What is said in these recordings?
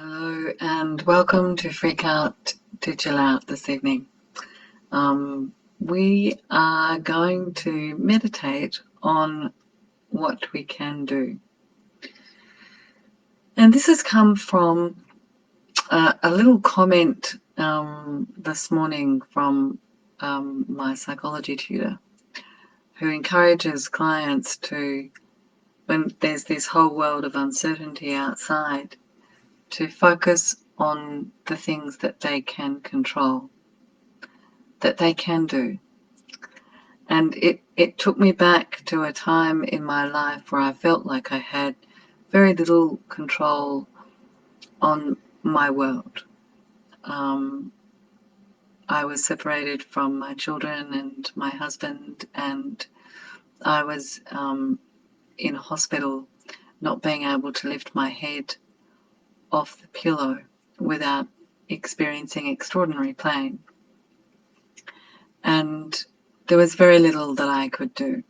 Hello and welcome to Freak Out to Chill Out this evening. We are going to meditate on what we can do. And this has come from a little comment this morning from my psychology tutor, who encourages clients to, when there's this whole world of uncertainty outside, to focus on the things that they can control, that they can do. And it took me back to a time in my life where I felt like I had very little control on my world. I was separated from my children and my husband, and I was in hospital, not being able to lift my head off the pillow without experiencing extraordinary pain. And there was very little that I could do.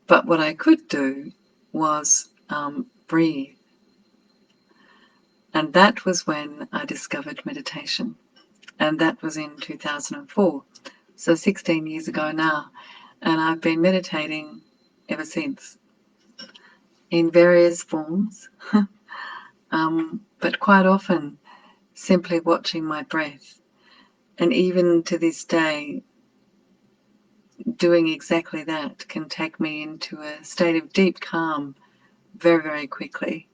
But what I could do was breathe. And that was when I discovered meditation. And that was in 2004. So 16 years ago now. And I've been meditating ever since in various forms, but quite often simply watching my breath. And even to this day, doing exactly that can take me into a state of deep calm very, very quickly,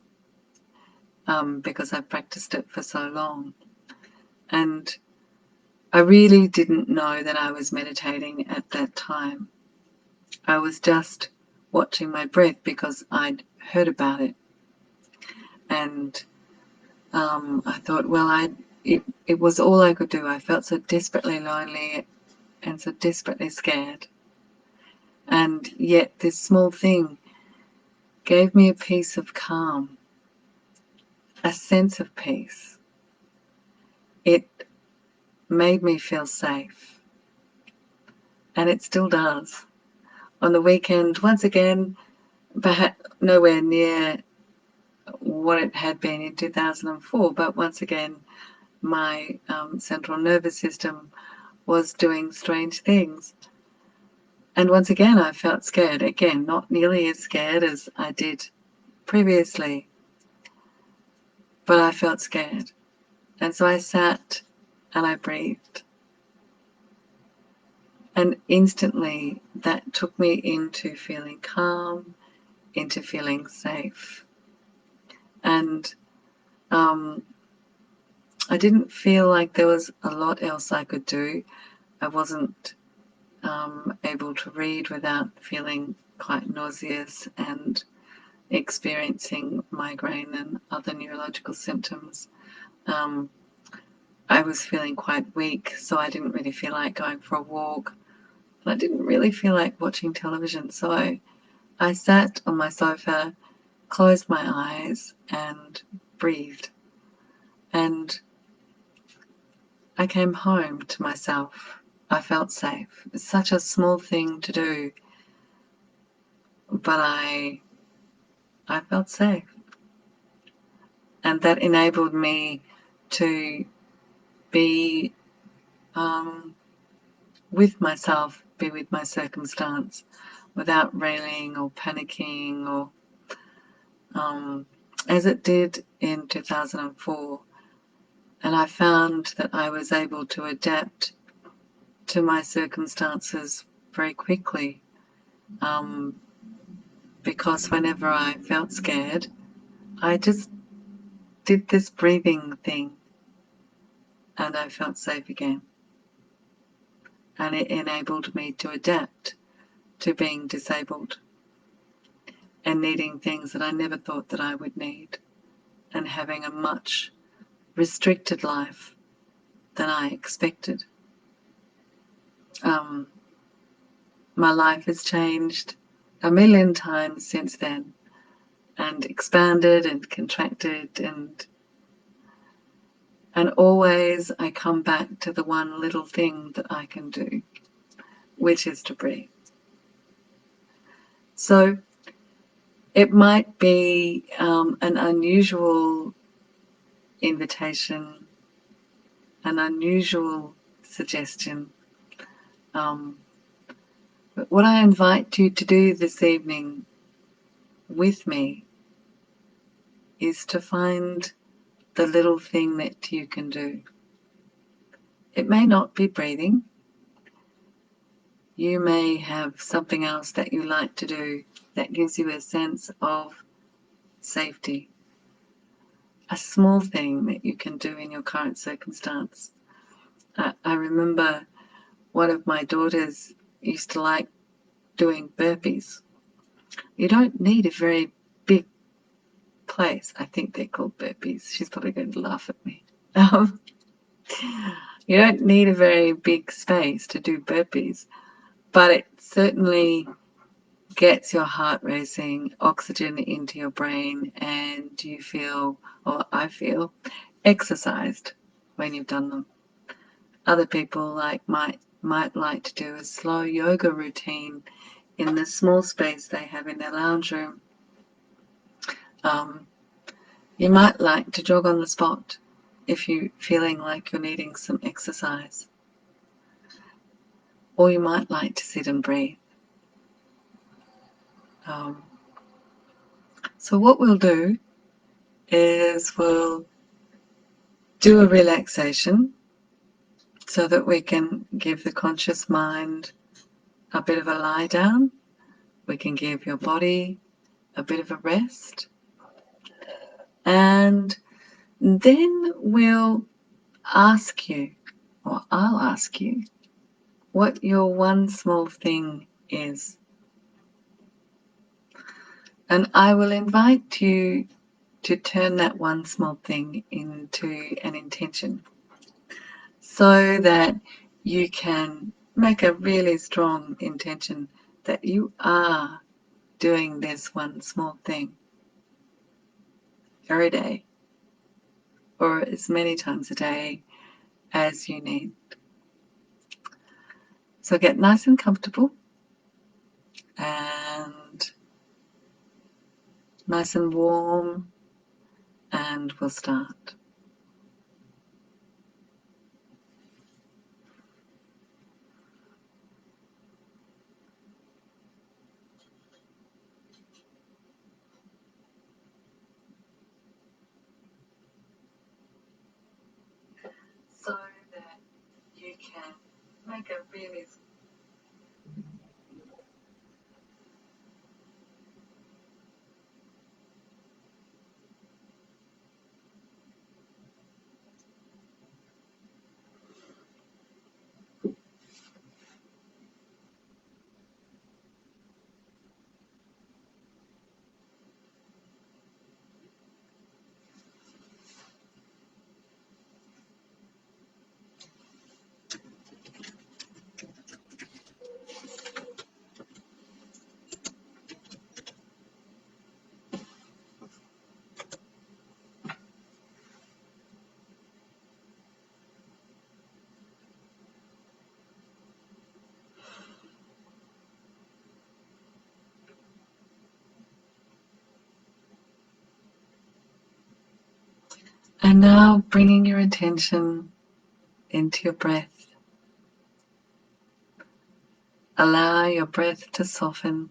because I've practiced it for so long. And I really didn't know that I was meditating at that time. I was just watching my breath because I'd heard about it. And I thought, well, it was all I could do. I felt so desperately lonely and so desperately scared. And yet this small thing gave me a piece of calm, a sense of peace. It made me feel safe. And it still does. On the weekend, once again, perhaps nowhere near what it had been in 2004, but once again, my central nervous system was doing strange things. And once again, I felt scared. Again, not nearly as scared as I did previously, but I felt scared. And so I sat and I breathed. And instantly that took me into feeling calm, into feeling safe. And I didn't feel like there was a lot else I could do. I wasn't able to read without feeling quite nauseous and experiencing migraine and other neurological symptoms. I was feeling quite weak, so I didn't really feel like going for a walk. I didn't really feel like watching television, so I sat on my sofa, closed my eyes, and breathed. And I came home to myself. I felt safe. It's such a small thing to do, but I felt safe. And that enabled me to be with myself, be with my circumstance, without railing or panicking, or as it did in 2004. And I found that I was able to adapt to my circumstances very quickly, because whenever I felt scared, I just did this breathing thing and I felt safe again. And it enabled me to adapt to being disabled and needing things that I never thought that I would need, and having a much restricted life than I expected. My life has changed a million times since then, and expanded and contracted, and always I come back to the one little thing that I can do, which is to breathe. So It might be an unusual invitation, an unusual suggestion. But what I invite you to do this evening with me is to find the little thing that you can do. It may not be breathing. You may have something else that you like to do that gives you a sense of safety. A small thing that you can do in your current circumstance. I remember one of my daughters used to like doing burpees. You don't need a very big place. I think they're called burpees. She's probably going to laugh at me. You don't need a very big space to do burpees, but it certainly gets your heart racing, oxygen into your brain, and you feel, or I feel, exercised when you've done them. Other people might like to do a slow yoga routine in the small space they have in their lounge room. You might like to jog on the spot if you're feeling like you're needing some exercise. Or you might like to sit and breathe. So what we'll do is we'll do a relaxation so that we can give the conscious mind a bit of a lie down. We can give your body a bit of a rest. And then we'll ask you, or I'll ask you, what your one small thing is. And I will invite you to turn that one small thing into an intention so that you can make a really strong intention that you are doing this one small thing every day or as many times a day as you need. So get nice and comfortable and nice and warm, and we'll start. So that you can make a really And now bringing your attention into your breath. Allow your breath to soften.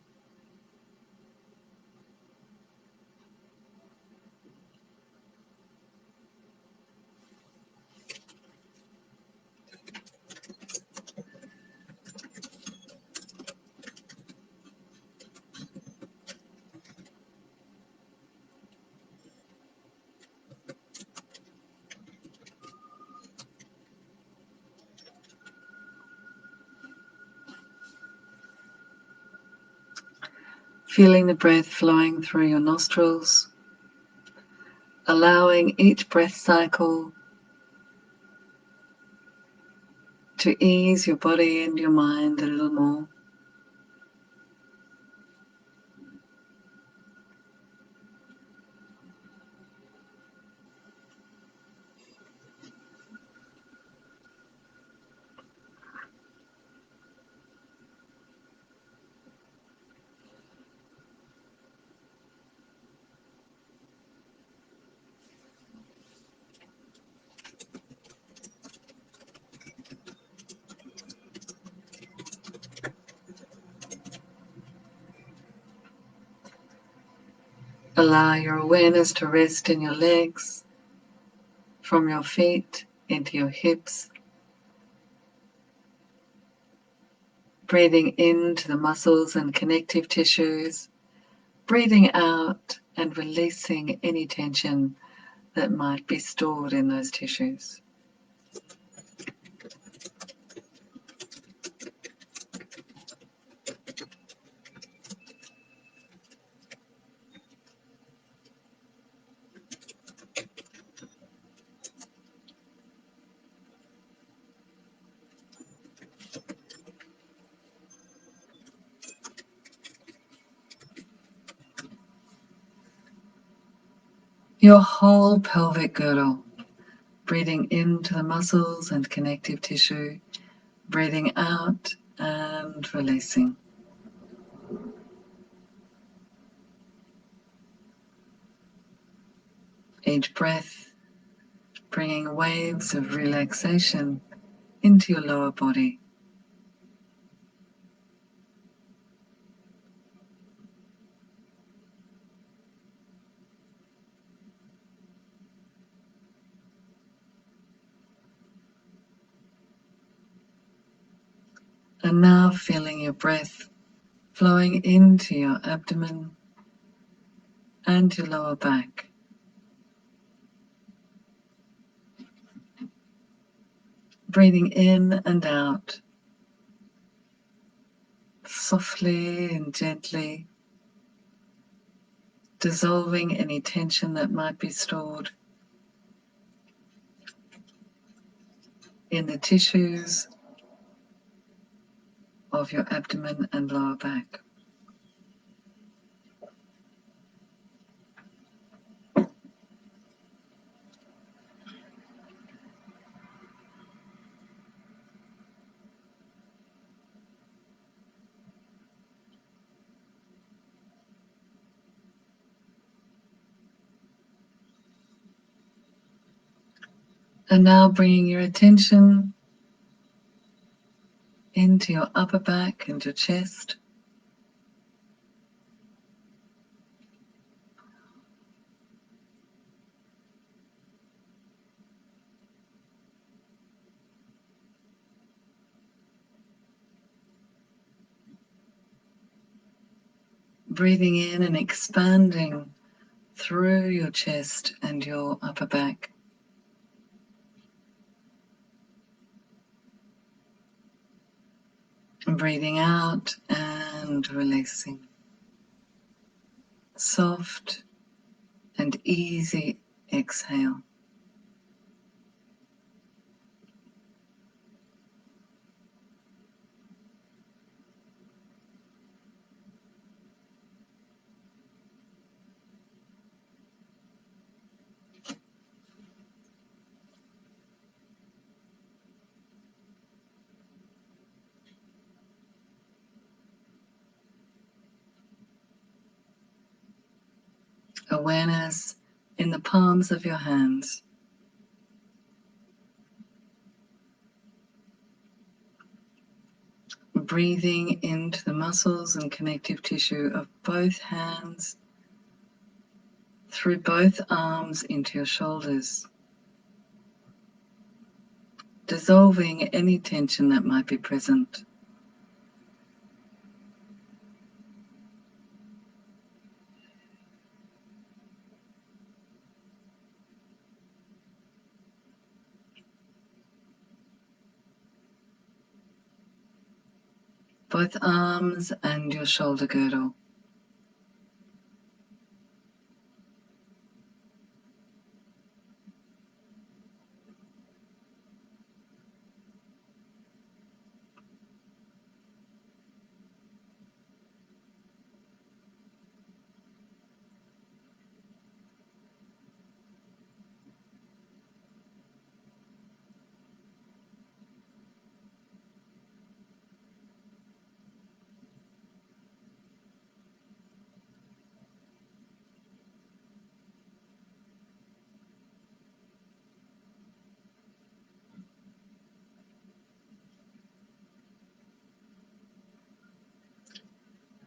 Feeling the breath flowing through your nostrils, allowing each breath cycle to ease your body and your mind a little more. Allow your awareness to rest in your legs, from your feet into your hips, breathing into the muscles and connective tissues, breathing out and releasing any tension that might be stored in those tissues. Your whole pelvic girdle, breathing into the muscles and connective tissue, breathing out and releasing. Each breath bringing waves of relaxation into your lower body. And now feeling your breath flowing into your abdomen and your lower back. Breathing in and out, softly and gently, dissolving any tension that might be stored in the tissues of your abdomen and lower back. And now bringing your attention into your upper back and your chest. Breathing in and expanding through your chest and your upper back. And breathing out and releasing. Soft and easy exhale. Awareness in the palms of your hands. Breathing into the muscles and connective tissue of both hands, through both arms into your shoulders. Dissolving any tension that might be present. Both arms and your shoulder girdle.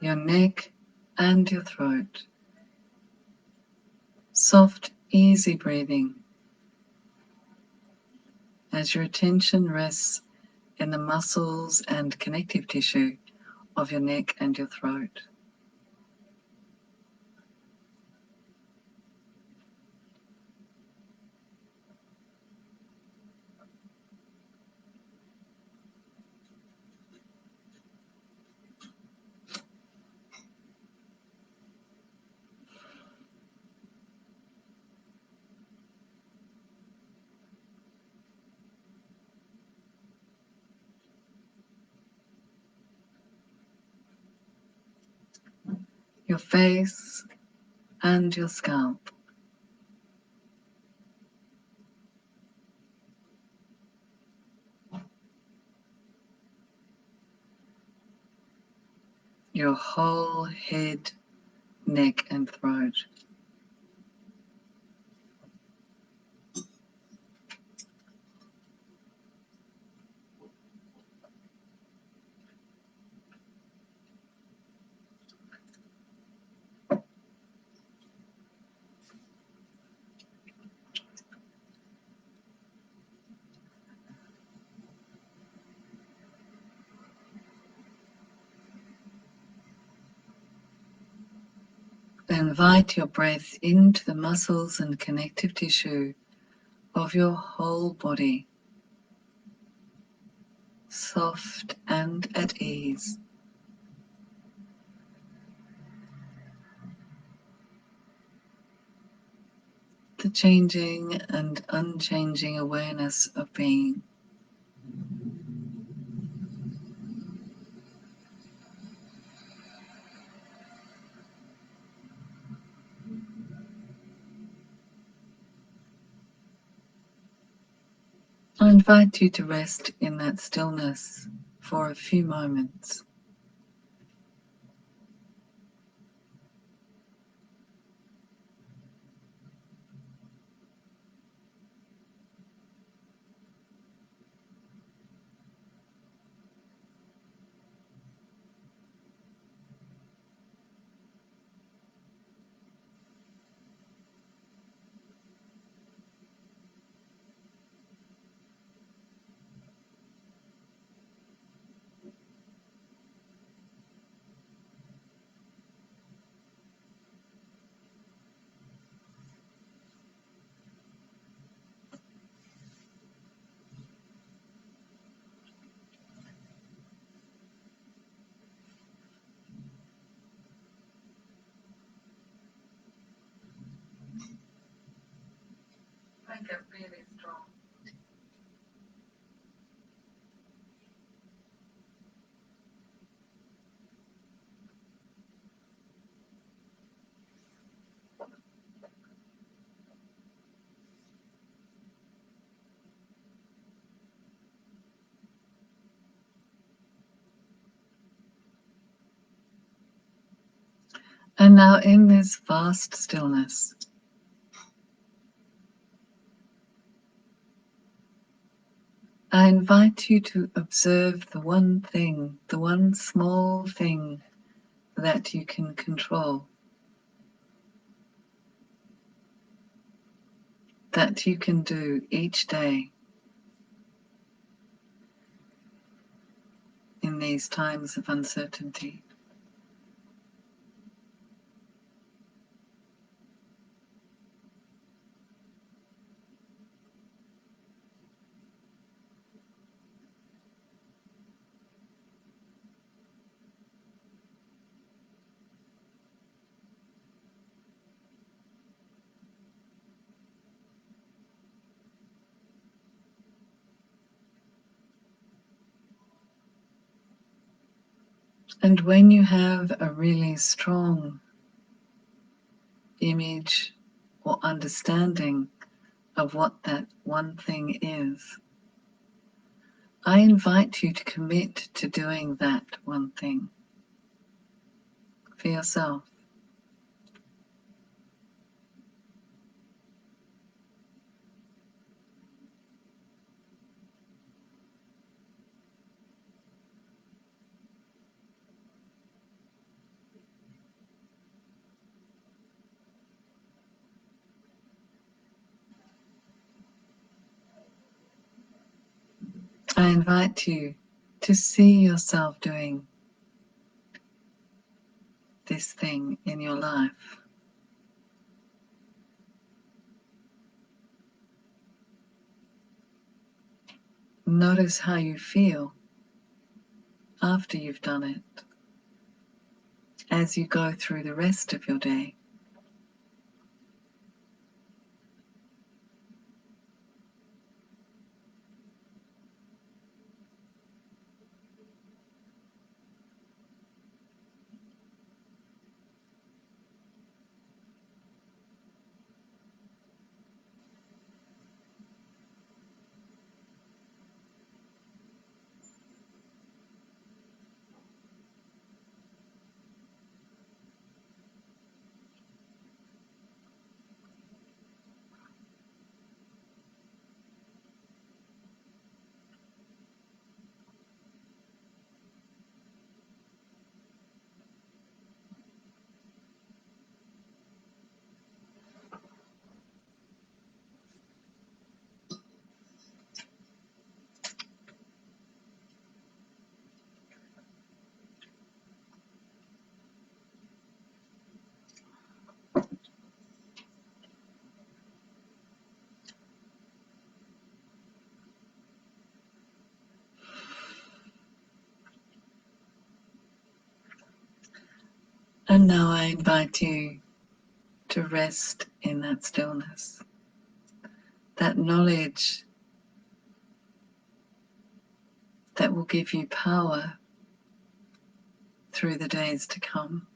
Your neck and your throat. soft, easy breathing as your attention rests in the muscles and connective tissue of your neck and your throat. Your face and your scalp. Your whole head, neck and throat. Invite your breath into the muscles and connective tissue of your whole body, soft and at ease. The changing and unchanging awareness of being. I invite you to rest in that stillness for a few moments. Make it really strong. And now in this vast stillness, I invite you to observe the one thing, the one small thing that you can control, that you can do each day in these times of uncertainty. And when you have a really strong image or understanding of what that one thing is, I invite you to commit to doing that one thing for yourself. I invite you to see yourself doing this thing in your life. Notice how you feel after you've done it, as you go through the rest of your day. And now I invite you to rest in that stillness, that knowledge that will give you power through the days to come.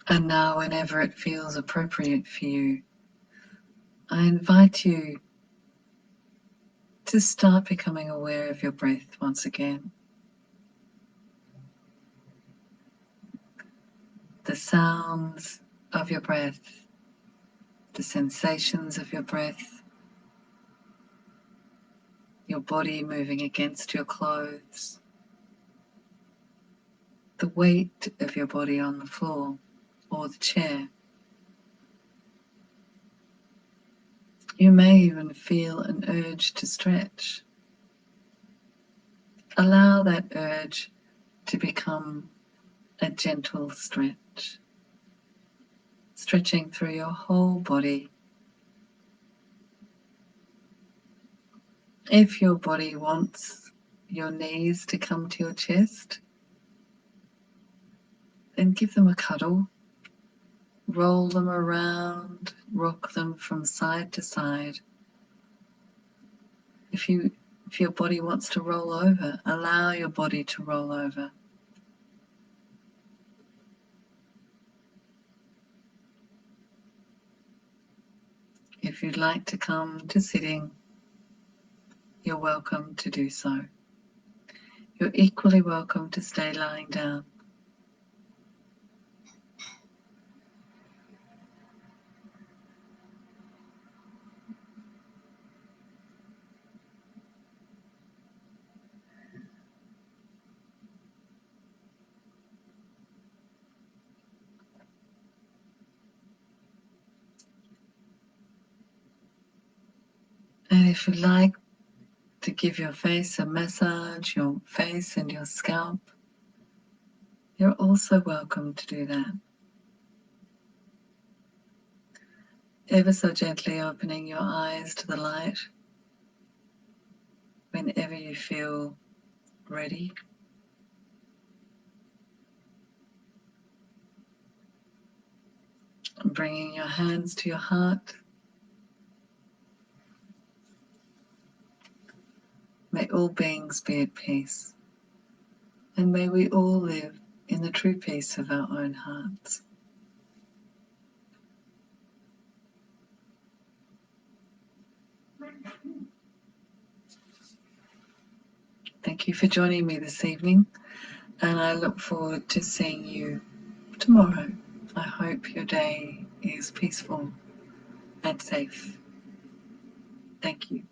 And now, whenever it feels appropriate for you, I invite you to start becoming aware of your breath once again. The sounds of your breath, the sensations of your breath, your body moving against your clothes, the weight of your body on the floor or the chair. You may even feel an urge to stretch. Allow that urge to become a gentle stretch, stretching through your whole body. If your body wants your knees to come to your chest, then give them a cuddle. Roll them around, rock them from side to side. If your body wants to roll over, allow your body to roll over. If you'd like to come to sitting, you're welcome to do so. You're equally welcome to stay lying down. And if you'd like to give your face a massage, your face and your scalp, you're also welcome to do that. Ever so gently opening your eyes to the light whenever you feel ready. Bringing your hands to your heart. May all beings be at peace, and may we all live in the true peace of our own hearts. Thank you for joining me this evening, and I look forward to seeing you tomorrow. I hope your day is peaceful and safe. Thank you.